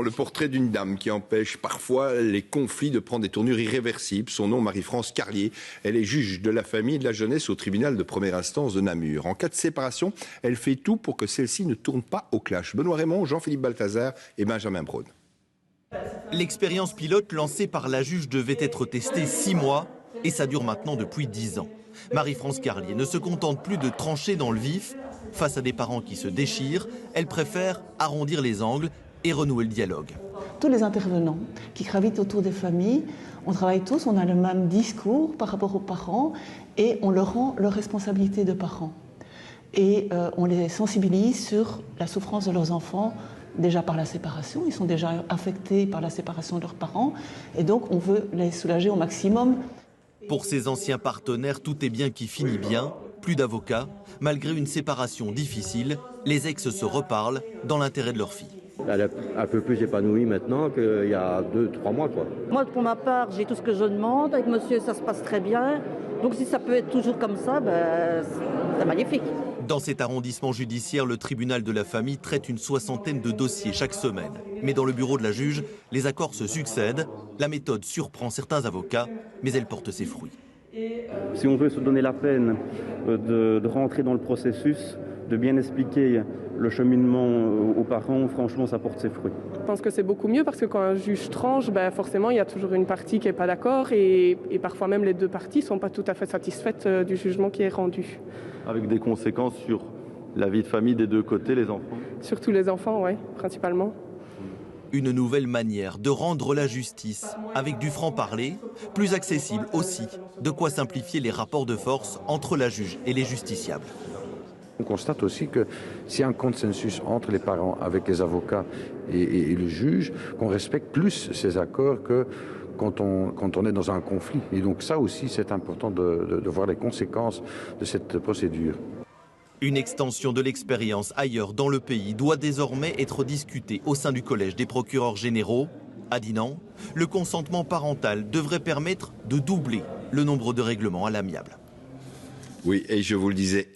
écran le portrait d'une dame qui empêche parfois les conflits de prendre des tournures irréversibles. Son nom, Marie-France Carlier. Elle est juge de la famille et de la jeunesse au tribunal de première instance de Namur. En cas de séparation, elle fait tout pour que celle-ci ne tourne pas au clash. Benoît Raymond, Jean-Philippe Balthazar et Benjamin Braun. L'expérience pilote lancée par la juge devait être testée 6 mois et ça dure maintenant depuis 10 ans. Marie-France Carlier ne se contente plus de trancher dans le vif. Face à des parents qui se déchirent, elle préfère arrondir les angles et renouer le dialogue. Tous les intervenants qui gravitent autour des familles, on travaille tous, on a le même discours par rapport aux parents et on leur rend leur responsabilité de parents. Et on les sensibilise sur la souffrance de leurs enfants, déjà par la séparation, ils sont déjà affectés par la séparation de leurs parents et donc on veut les soulager au maximum. Pour ces anciens partenaires, tout est bien qui finit bien. Plus d'avocats. Malgré une séparation difficile, les ex se reparlent dans l'intérêt de leur fille. Elle est un peu plus épanouie maintenant qu'il y a 2-3 mois. Moi, pour ma part, j'ai tout ce que je demande. Avec monsieur, ça se passe très bien. Donc si ça peut être toujours comme ça, c'est magnifique. Dans cet arrondissement judiciaire, le tribunal de la famille traite une 60aine de dossiers chaque semaine. Mais dans le bureau de la juge, les accords se succèdent. La méthode surprend certains avocats, mais elle porte ses fruits. Si on veut se donner la peine de rentrer dans le processus, de bien expliquer le cheminement aux parents, franchement, ça porte ses fruits. Je pense que c'est beaucoup mieux parce que quand un juge tranche, forcément, il y a toujours une partie qui n'est pas d'accord et parfois même les deux parties ne sont pas tout à fait satisfaites du jugement qui est rendu. Avec des conséquences sur la vie de famille des deux côtés, les enfants? Surtout les enfants, oui, principalement. Une nouvelle manière de rendre la justice avec du franc-parler, plus accessible aussi, de quoi simplifier les rapports de force entre la juge et les justiciables. On constate aussi que s'il y a un consensus entre les parents, avec les avocats et le juge, qu'on respecte plus ces accords que quand on est dans un conflit. Et donc ça aussi, c'est important de voir les conséquences de cette procédure. Une extension de l'expérience ailleurs dans le pays doit désormais être discutée au sein du collège des procureurs généraux. À Dinan, le consentement parental devrait permettre de doubler le nombre de règlements à l'amiable. Oui, et je vous le disais